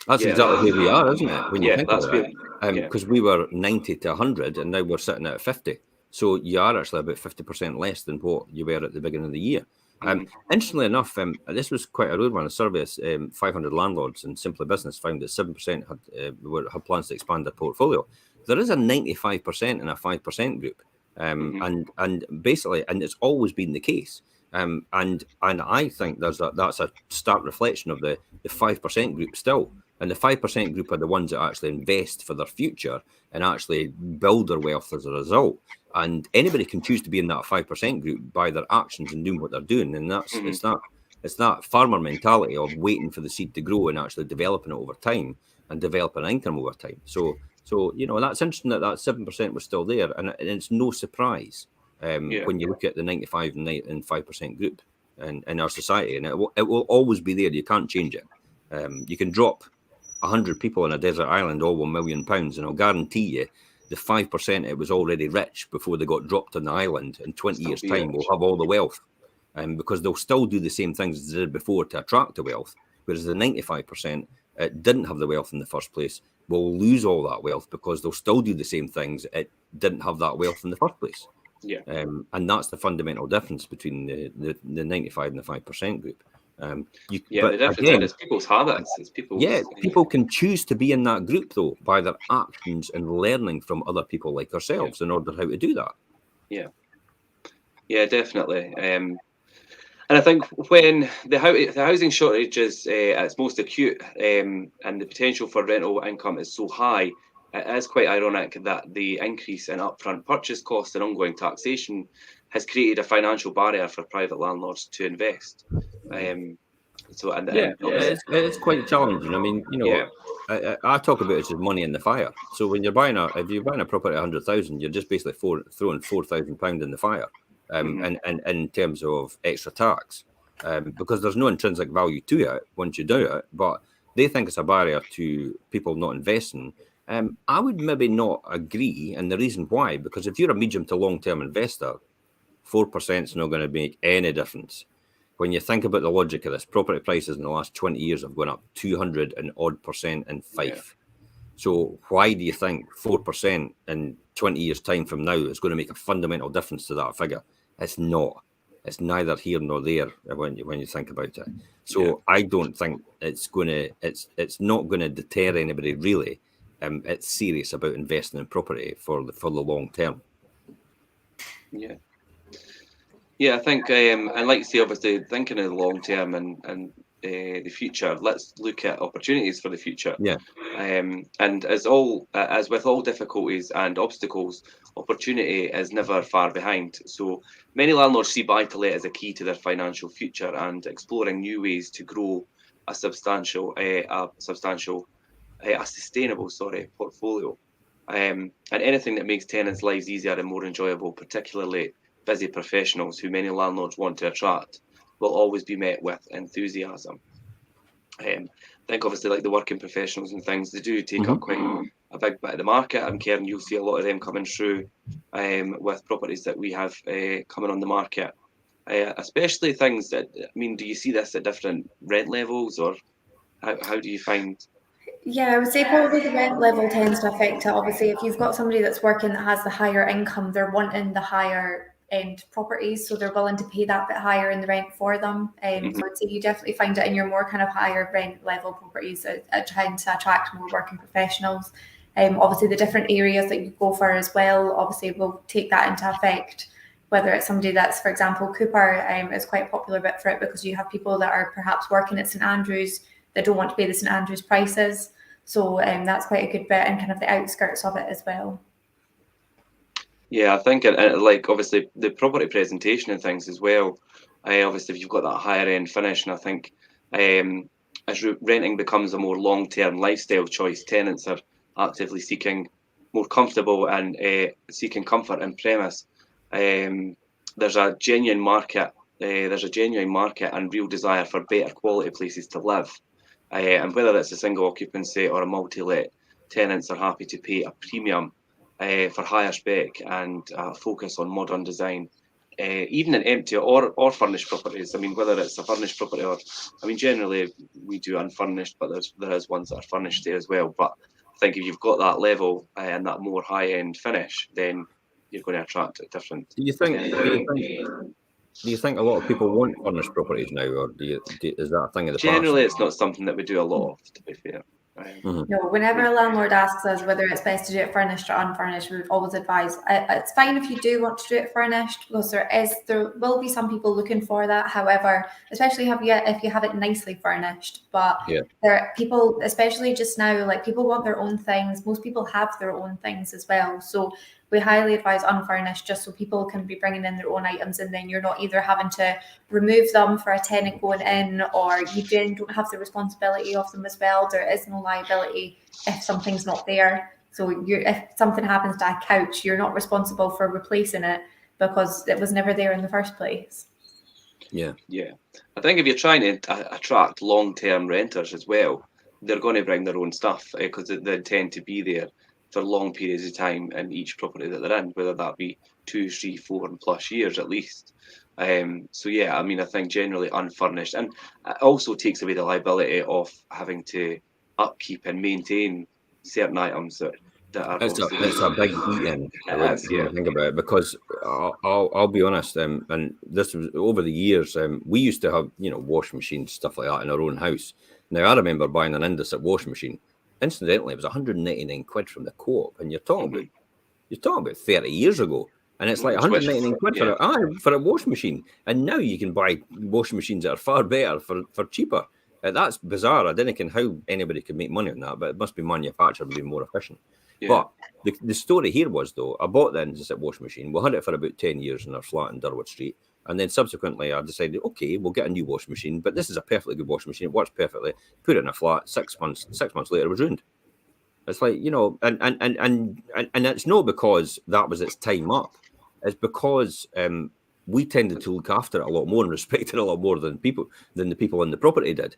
that's exactly where we are, isn't it? When you think about it, because we were 90 to 100, and now we're sitting at 50. So you are actually about 50% less than what you were at the beginning of the year. Interestingly enough, this was quite a rude one. A survey of 500 landlords in Simply Business found that 7% had plans to expand their portfolio. There is a 95% and a 5% group, and basically, and it's always been the case. And I think that's a stark reflection of the 5% group still. And the 5% group are the ones that actually invest for their future and actually build their wealth as a result. And anybody can choose to be in that 5% group by their actions and doing what they're doing. And that's it's that farmer mentality of waiting for the seed to grow and actually developing it over time and developing income over time. So that's interesting that 7% was still there, and it's no surprise when you look at the 95 and 5% group in our society, and it will always be there. You can't change it. You can drop 100 people on a desert island, all £1 million, and I'll guarantee you the 5% it was already rich before they got dropped on the island. In 20 years' time, will have all the wealth, because they'll still do the same things as they did before to attract the wealth, whereas the 95% didn't have the wealth in the first place will lose all that wealth because they'll still do the same things. It didn't have that wealth in the first place. Yeah. And that's the fundamental difference between the 95 and the 5% group. The difference is people's habits. It's people can choose to be in that group though by their actions and learning from other people like ourselves in order how to do that. Yeah, definitely. And I think when the housing shortage is at its most acute, and the potential for rental income is so high, it is quite ironic that the increase in upfront purchase costs and ongoing taxation has created a financial barrier for private landlords to invest. It's quite challenging. I mean, I talk about it as money in the fire. So when you're if you're buying a property at 100,000, you're just basically throwing £4,000 in the fire, and in terms of extra tax, because there's no intrinsic value to it once you do it. But they think it's a barrier to people not investing. I would maybe not agree, and the reason why, because if you're a medium to long-term investor, 4% is not going to make any difference. When you think about the logic of this, property prices in the last 20 years have gone up 200 and odd percent in Fife. So why do you think 4% in 20 years' time from now is going to make a fundamental difference to that figure? It's not. It's neither here nor there when you think about it. So I don't think it's not going to deter anybody really. It's serious about investing in property for the long term. Yeah, I think, and like you say, obviously thinking of the long term and the future, let's look at opportunities for the future. And as with all difficulties and obstacles, opportunity is never far behind. So many landlords see buy-to-let as a key to their financial future and exploring new ways to grow a sustainable portfolio. And anything that makes tenants' lives easier and more enjoyable, particularly busy professionals who many landlords want to attract, will always be met with enthusiasm. I think obviously like the working professionals and things, they do take up quite a big bit of the market. I'm Karen, you'll see a lot of them coming through with properties that we have coming on the market. Especially things that, I mean, do you see this at different rent levels, or how do you find? Yeah, I would say probably the rent level tends to affect it. Obviously, if you've got somebody that's working that has the higher income, they're wanting the higher end properties, so they're willing to pay that bit higher in the rent for them. So I'd say you definitely find it in your more kind of higher rent level properties that trying to attract more working professionals. Obviously, the different areas that you go for as well, obviously, will take that into effect. Whether it's somebody that's, for example, Cooper is quite a popular bit for it because you have people that are perhaps working at St Andrews that don't want to pay the St Andrews prices. So that's quite a good bit, and kind of the outskirts of it as well. Yeah, I think like obviously the property presentation and things as well. Obviously, if you've got that higher end finish, and I think as renting becomes a more long-term lifestyle choice, tenants are actively seeking more comfortable and seeking comfort in premise. There's a genuine market. There's a genuine market and real desire for better quality places to live. And whether it's a single occupancy or a multi-let, tenants are happy to pay a premium for higher spec and focus on modern design, even in empty or furnished properties. I mean, whether it's a furnished property or, I mean, generally we do unfurnished, but there is ones that are furnished there as well. But I think if you've got that level and that more high-end finish, then you're going to attract a different. Do you think a lot of people want furnished properties now, or is that a thing of the Generally, past? it's not something that we do a lot of, to be fair. No, whenever a landlord asks us whether it's best to do it furnished or unfurnished, we would always advise it's fine if you do want to do it furnished, because there will be some people looking for that. However, especially if you have it nicely furnished, but there are people, especially just now, like people want their own things. Most people have their own things as well, so we highly advise unfurnished, just so people can be bringing in their own items, and then you're not either having to remove them for a tenant going in, or you then don't have the responsibility of them as well. There is no liability if something's not there. So if something happens to a couch, you're not responsible for replacing it because it was never there in the first place. Yeah. I think if you're trying to attract long-term renters as well, they're going to bring their own stuff because they intend to be there for long periods of time in each property that they're in, whether that be 2, 3, 4 and plus years at least. So yeah, I mean, I think generally unfurnished, and it also takes away the liability of having to upkeep and maintain certain items that are. It's a big eat-in. Think about it, because I'll be honest, and this was over the years. We used to have washing machines, stuff like that in our own house. Now I remember buying an Indesit washing machine. Incidentally, it was 199 quid from the Co-op, and you're talking about 30 years ago, and it's like 199 quid for a washing machine. And now you can buy washing machines that are far better for cheaper. That's bizarre. I don't know how anybody could make money on that, but it must be manufactured and be more efficient. Yeah. But the story here was, though, I bought the Indesit washing machine. We had it for about 10 years in our flat in Durwood Street. And then subsequently, I decided, okay, we'll get a new washing machine. But this is a perfectly good washing machine. It works perfectly. Put it in a flat. 6 months later, it was ruined. It's like, and it's not because that was its time up. It's because we tended to look after it a lot more and respect it a lot more than the people in the property did.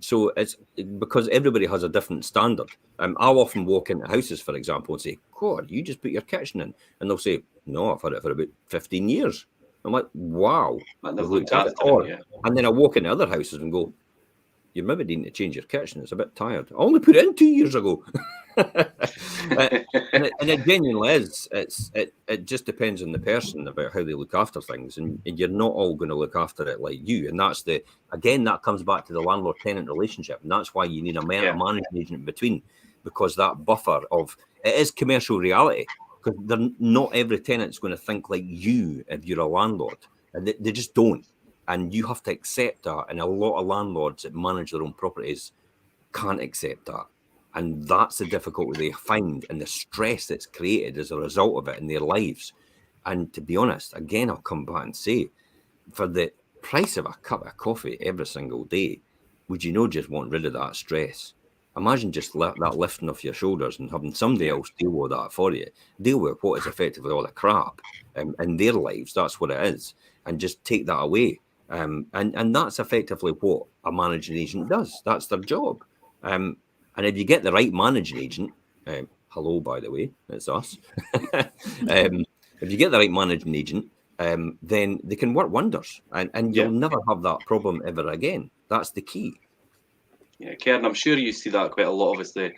So it's because everybody has a different standard. I'll often walk into houses, for example, and say, God, you just put your kitchen in. And they'll say, no, I've had it for about 15 years. I'm like, wow. And then I walk into other houses and go, you maybe need to change your kitchen. It's a bit tired. I only put it in 2 years ago. and it genuinely is. It just depends on the person about how they look after things, and you're not all going to look after it like you. And that's that comes back to the landlord-tenant relationship, and that's why you need a management agent in between, because that buffer of it is commercial reality. Because not every tenant's going to think like you if you're a landlord, and they just don't. And you have to accept that. And a lot of landlords that manage their own properties can't accept that. And that's the difficulty they find and the stress that's created as a result of it in their lives. And to be honest, again, I'll come back and say, for the price of a cup of coffee every single day, would you not just want rid of that stress? Imagine just that lifting off your shoulders and having somebody else deal with that for you. Deal with what is effectively all the crap in their lives. That's what it is. And just take that away. And that's effectively what a managing agent does. That's their job. And if you get the right managing agent, hello, by the way, it's us. If you get the right managing agent, then they can work wonders. And you'll never have that problem ever again. That's the key. Yeah, Karen, I'm sure you see that quite a lot, obviously,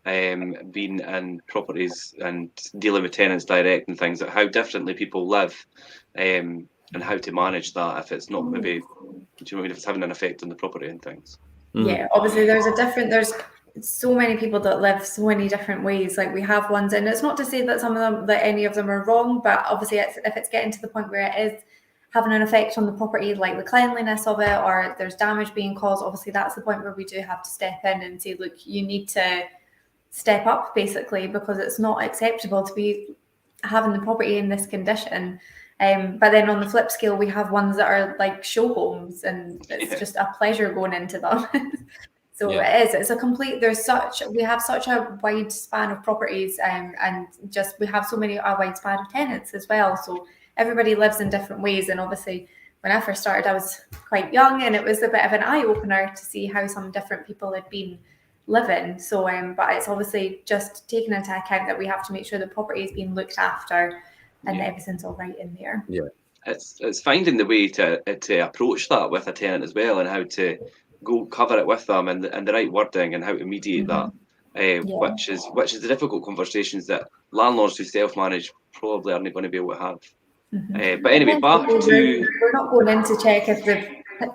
being in properties and dealing with tenants direct and things, like how differently people live, and how to manage that if it's not maybe, do you know what I mean, if it's having an effect on the property and things. Yeah, obviously there's so many people that live so many different ways. Like we have ones, and it's not to say that any of them are wrong, but obviously if it's getting to the point where it is having an effect on the property, like the cleanliness of it, or there's damage being caused, obviously that's the point where we do have to step in and say, look, you need to step up, basically, because it's not acceptable to be having the property in this condition. But then on the flip scale, we have ones that are like show homes, and it's just a pleasure going into them. So it's a complete, we have such a wide span of properties, and just we have a wide span of tenants as well. So everybody lives in different ways. And obviously when I first started, I was quite young, and it was a bit of an eye-opener to see how some different people had been living. So but it's obviously just taking into account that we have to make sure the property is being looked after and everything's all right in there. Yeah, it's finding the way to approach that with a tenant as well, and how to go cover it with them, and the right wording, and how to mediate that, which is the difficult conversations that landlords who self-manage probably aren't going to be able to have. But anyway, back to... We're not going in to check if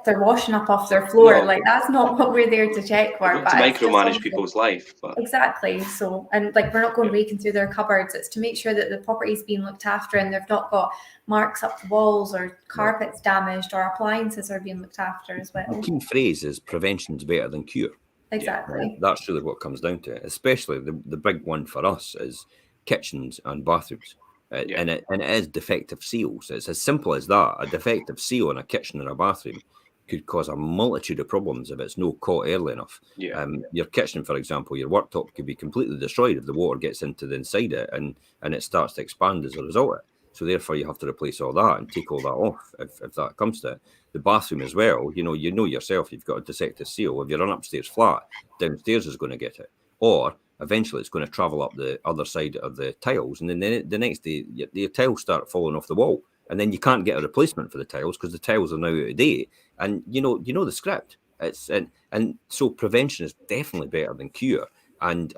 they're washing up off their floor. No. Like that's not what we're there to check for. Not to micromanage people's life. But... Exactly. So, and like we're not going raking through their cupboards. It's to make sure that the property's being looked after, and they've not got marks up the walls, or carpets damaged, or appliances are being looked after as well. The key phrase is prevention's better than cure. Exactly. That's really what it comes down to. Especially the big one for us is kitchens and bathrooms. And it is defective seals. It's as simple as that. A defective seal in a kitchen or a bathroom could cause a multitude of problems if it's not caught early enough. Your kitchen, for example, your worktop could be completely destroyed if the water gets into the inside it and it starts to expand as a result of it. So therefore you have to replace all that and take all that off if that comes to it. The bathroom as well, you know yourself, you've got a defective seal. If you're an upstairs flat, downstairs is going to get it. Or eventually it's going to travel up the other side of the tiles, and then the next day the tiles start falling off the wall, and then you can't get a replacement for the tiles because the tiles are now out of date. And you know the script. It's and so prevention is definitely better than cure, and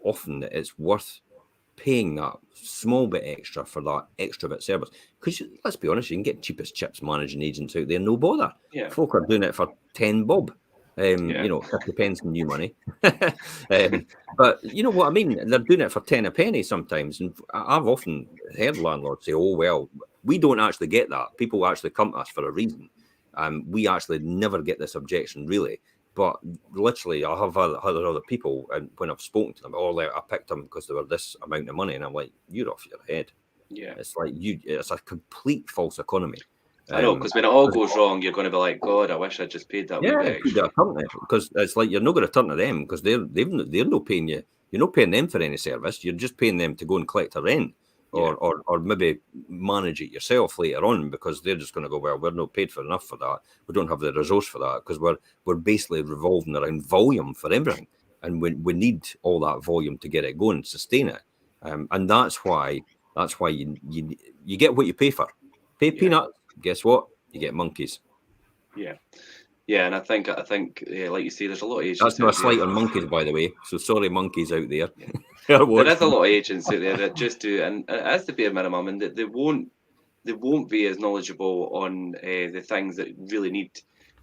often it's worth paying that small bit extra for that extra bit service, because let's be honest, you can get cheapest chips managing agents out there, no bother. Folk are doing it for 10 bob. 50 pence in new money. But you know what I mean? They're doing it for 10 a penny sometimes. And I've often heard landlords say, oh, well, we don't actually get that. People actually come to us for a reason. We actually never get this objection, really. But literally, I have other people, and when I've spoken to them, I picked them because they were this amount of money. And I'm like, you're off your head. It's like it's a complete false economy. I know, because when it all goes wrong, you're going to be like, God, I wish I just paid that. Because it's like you're not going to turn to them because they're not paying you. You're not paying them for any service. You're just paying them to go and collect a rent, or maybe manage it yourself later on, because they're just going to go, well, we're not paid for enough for that. We don't have the resource for that, because we're basically revolving around volume for everything, and we need all that volume to get it going, sustain it, and that's why you get what you pay for. Pay peanuts. Guess what? You get monkeys. And I think, like you say, there's a lot of agents. That's not a slight on monkeys, by the way. So sorry, monkeys out there. There is a lot of agents out there that just do, and it has to be a minimum, and they won't be as knowledgeable on the things that really need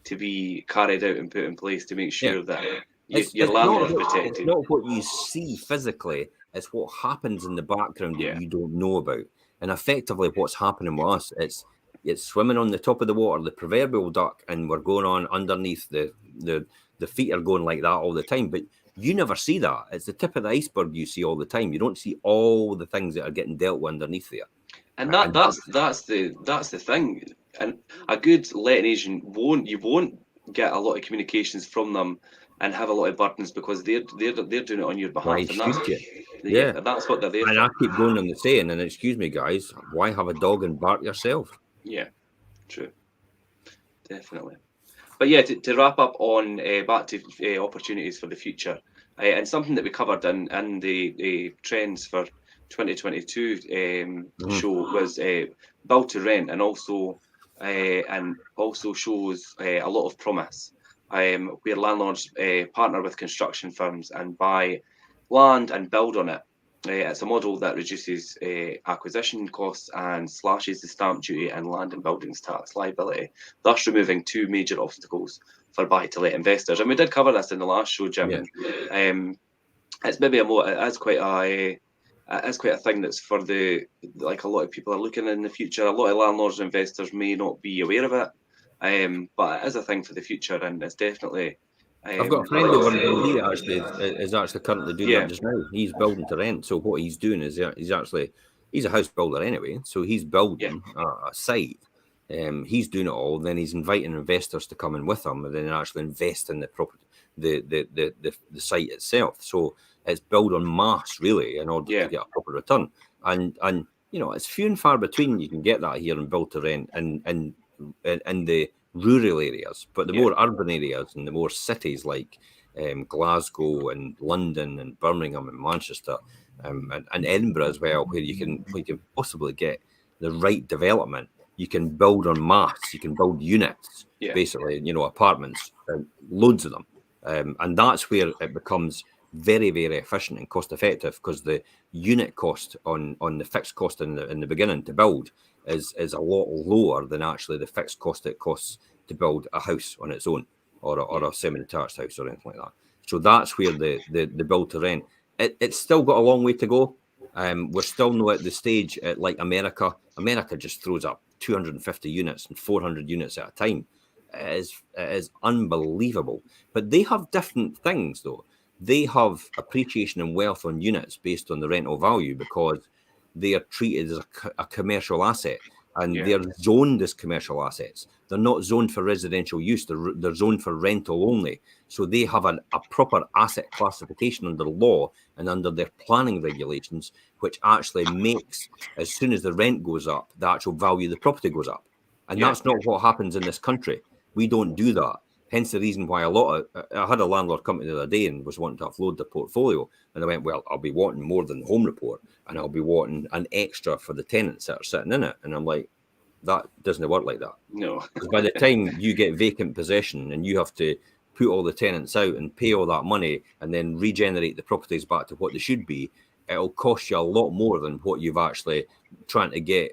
to be carried out and put in place to make sure that your landlord is protected. It's not what you see physically; it's what happens in the background that you don't know about. And effectively, what's happening with us, it's swimming on the top of the water, the proverbial duck, and we're going on underneath the feet are going like that all the time. But you never see that. It's the tip of the iceberg you see all the time. You don't see all the things that are getting dealt with underneath there. And that's the thing. And a good letting agent won't get a lot of communications from them and have a lot of burdens because they're doing it on your behalf. Why should you? Yeah, and that's what they're there And for. I keep going on the saying, and excuse me, guys, why have a dog and bark yourself? Yeah, true. Definitely. But yeah, to wrap up on back to opportunities for the future, and something that we covered in the trends for 2022 show was build to rent, and also shows a lot of promise, where landlords partner with construction firms and buy land and build on it. It's a model that reduces acquisition costs and slashes the stamp duty and land and buildings tax liability, thus removing two major obstacles for buy-to-let investors. And we did cover this in the last show, Jim. Yeah. And it's maybe it's quite a thing that's for a lot of people are looking in the future. A lot of landlords and investors may not be aware of it, but it is a thing for the future, and it's definitely. I've got a friend over in Dundee that is actually currently doing that just now. He's building to rent. So what he's doing is he's a house builder anyway. So he's building a site. He's doing it all. Then he's inviting investors to come in with him, and then actually invest in the property, the site itself. So it's build on mass really in order to get a proper return. And it's few and far between you can get that here in build to rent and the rural areas, but the more urban areas and the more cities like Glasgow and London and Birmingham and Manchester and Edinburgh as well, where you can possibly get the right development, you can build on mass, you can build units, basically, apartments, loads of them, and that's where it becomes very, very efficient and cost effective, because the unit cost on the fixed cost in the beginning to build is a lot lower than actually the fixed cost it costs to build a house on its own, or a semi-detached house or anything like that. So that's where the build to rent, it's still got a long way to go. We're still not at the stage like America. America just throws up 250 units and 400 units at a time. It is unbelievable. But they have different things though. They have appreciation and wealth on units based on the rental value, because they are treated as a commercial asset, and they're zoned as commercial assets. They're not zoned for residential use. They're zoned for rental only. So they have a proper asset classification under law and under their planning regulations, which actually makes, as soon as the rent goes up, the actual value of the property goes up. And that's not what happens in this country. We don't do that. Hence the reason why I had a landlord come to the other day and was wanting to offload the portfolio. And I went, well, I'll be wanting more than the home report, and I'll be wanting an extra for the tenants that are sitting in it. And I'm like, that doesn't work like that. No. Because by the time you get vacant possession and you have to put all the tenants out and pay all that money and then regenerate the properties back to what they should be, it'll cost you a lot more than what you've actually trying to get,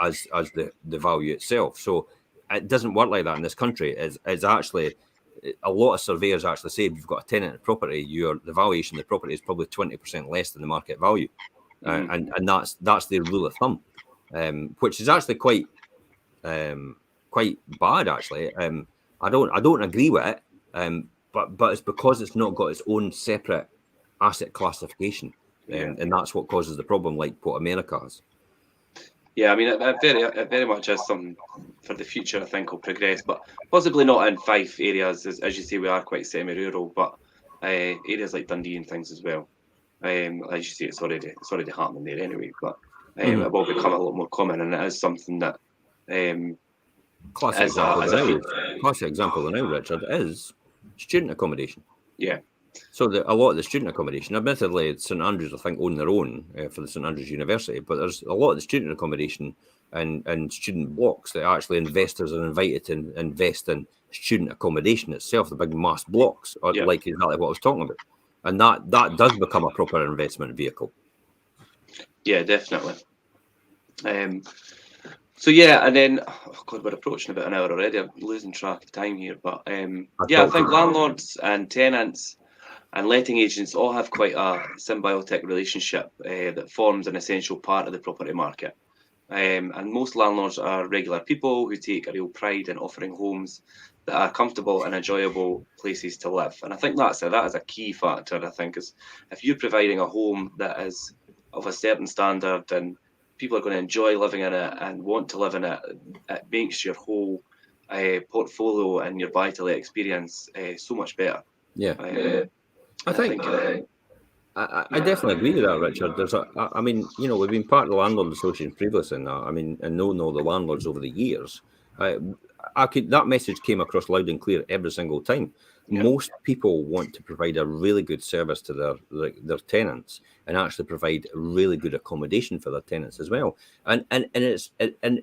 as the value itself. So it doesn't work like that in this country. It's actually, a lot of surveyors actually say if you've got a tenant property, the valuation of the property is probably 20% less than the market value. And that's their rule of thumb, which is actually quite bad actually. I don't agree with it, but it's because it's not got its own separate asset classification, and that's what causes the problem, like what America has. Yeah, I mean, it very much is something for the future. I think will progress, but possibly not in Fife areas, as you say, we are quite semi-rural, but areas like Dundee and things as well. As you say, it's already happening there anyway, but it will become a lot more common, and it is something that classic example now, Richard, is student accommodation. Yeah. So a lot of the student accommodation, admittedly, St Andrews, I think, own their own for the St Andrews University, but there's a lot of the student accommodation and student blocks that actually investors are invited to invest in student accommodation itself, the big mass blocks, like exactly what I was talking about. And that does become a proper investment vehicle. Yeah, definitely. So yeah, and then we're approaching about an hour already. I'm losing track of time here, but I think landlords and tenants and letting agents all have quite a symbiotic relationship that forms an essential part of the property market. And most landlords are regular people who take a real pride in offering homes that are comfortable and enjoyable places to live. And I think that is a key factor. I think is if you're providing a home that is of a certain standard and people are going to enjoy living in it and want to live in it, it makes your whole portfolio and your buy-to-let experience so much better. Yeah, I think I definitely agree with that, Richard. I mean, we've been part of the Landlord Association previously, and I mean, and knowing all the landlords over the years, that message came across loud and clear every single time. Yeah. Most people want to provide a really good service to their tenants, and actually provide really good accommodation for their tenants as well. And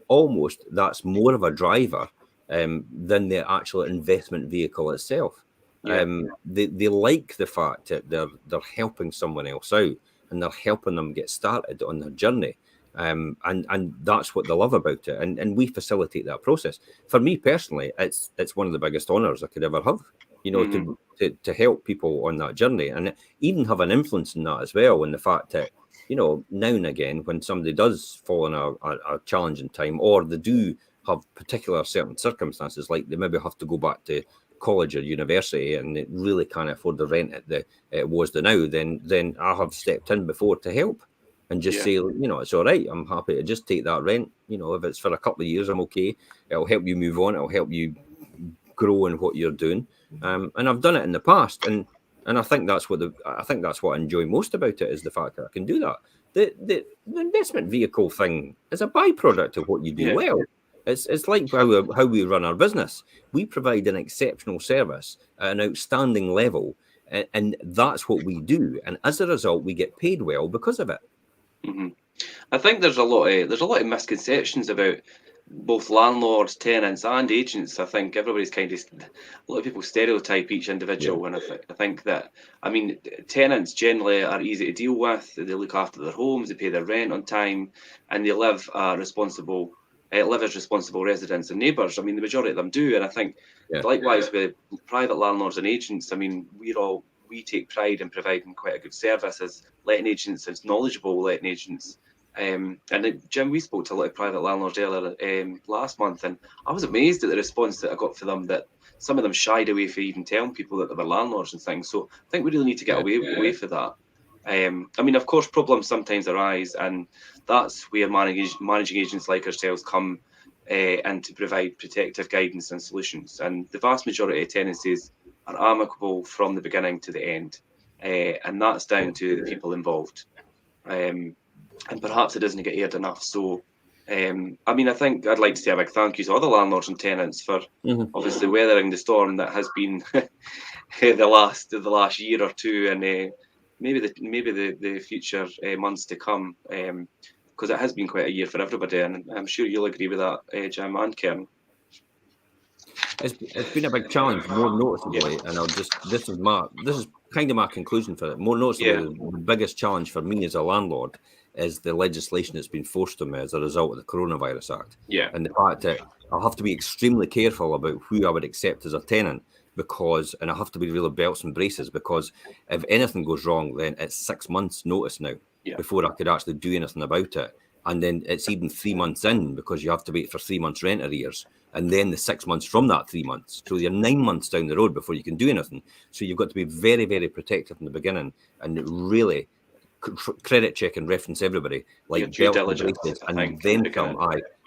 almost that's more of a driver than the actual investment vehicle itself. Yeah. They like the fact that they're helping someone else out, and they're helping them get started on their journey. And that's what they love about it. And we facilitate that process. For me personally, it's one of the biggest honours I could ever have, to help people on that journey, and even have an influence in that as well. And the fact that, now and again, when somebody does fall in a challenging time, or they do have particular certain circumstances, like they maybe have to go back to college or university and it really can't afford the rent it was the now, then I have stepped in before to help and just say, it's all right, I'm happy to just take that rent. If it's for a couple of years, I'm okay. It'll help you move on. It'll help you grow in what you're doing. And I've done it in the past, and I think that's what I enjoy most about it, is the fact that I can do that. The investment vehicle thing is a byproduct of what you do well. It's like how we run our business. We provide an exceptional service at an outstanding level, and that's what we do. And as a result, we get paid well because of it. Mm-hmm. I think there's a lot of misconceptions about both landlords, tenants, and agents. I think everybody's a lot of people stereotype each individual, and I think that, I mean, tenants generally are easy to deal with. They look after their homes, they pay their rent on time, and they live as responsible residents and neighbours. I mean, the majority of them do, and I think likewise with private landlords and agents. I mean, we take pride in providing quite a good service as letting agents, as knowledgeable letting agents. And Jim, we spoke to a lot of private landlords earlier last month, and I was amazed at the response that I got for them, that some of them shied away from even telling people that they were landlords and things. So I think we really need to get away from that. I mean, of course, problems sometimes arise, and that's where managing agents like ourselves come and to provide protective guidance and solutions. And the vast majority of tenancies are amicable from the beginning to the end, and that's down to the people involved. And perhaps it doesn't get aired enough. So, I mean, I think I'd like to say a big thank you to other landlords and tenants for obviously weathering the storm that has been the last year or two, and maybe the future months to come, because it has been quite a year for everybody, and I'm sure you'll agree with that, Jim and Karen. It's been a big challenge, more noticeably, and this is kind of my conclusion for it. More noticeably, the biggest challenge for me as a landlord is the legislation that's been forced on me as a result of the Coronavirus Act. And the fact that I'll have to be extremely careful about who I would accept as a tenant, and I have to be really belts and braces, because if anything goes wrong, then it's 6 months notice now before I could actually do anything about it. And then it's even 3 months in, because you have to wait for 3 months rent arrears, and then the 6 months from that 3 months. So you're 9 months down the road before you can do anything. So you've got to be very, very protective in the beginning, and really credit check and reference everybody, like belts and braces, and then come.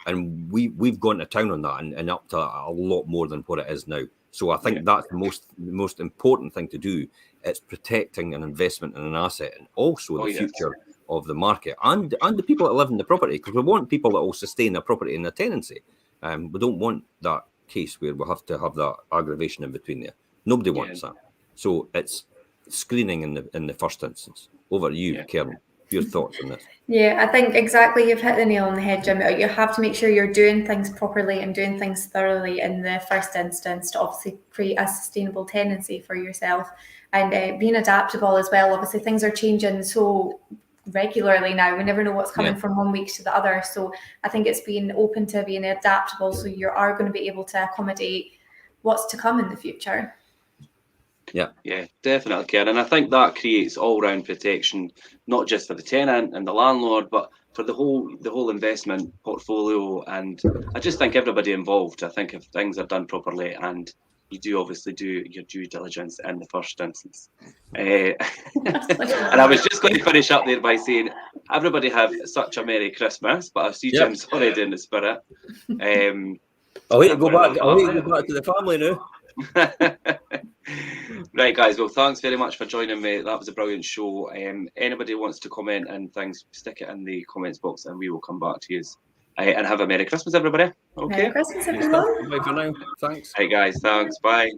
And we've gone to town on that, and up to a lot more than what it is now. So I think that's the most important thing to do. It's protecting an investment in an asset, and also the future of the market, and the people that live in the property, because we want people that will sustain their property in their tenancy. We don't want that case where we have to have that aggravation in between there. Nobody wants that. So it's screening in the first instance. Over to you, Karen. Your thoughts on this? Yeah, I think exactly, you've hit the nail on the head, Jim. You have to make sure you're doing things properly and doing things thoroughly in the first instance to obviously create a sustainable tenancy for yourself, and being adaptable as well. Obviously, things are changing so regularly now. We never know what's coming from one week to the other. So I think it's being open to being adaptable, so you are going to be able to accommodate what's to come in the future. Yeah, definitely, Karen. And I think that creates all-round protection, not just for the tenant and the landlord, but for the whole investment portfolio. And I just think everybody involved. I think if things are done properly, and you do obviously do your due diligence in the first instance. And I was just going to finish up there by saying, everybody have such a Merry Christmas. But I see Jim's already in the spirit. I'll wait to go back to the family now. Right, guys. Well, thanks very much for joining me. That was a brilliant show. Anybody wants to comment and things, stick it in the comments box, and we will come back to you. And have a Merry Christmas, everybody. Okay. Merry Christmas, everyone. Bye for now. Thanks. Right, guys. Thanks. Bye.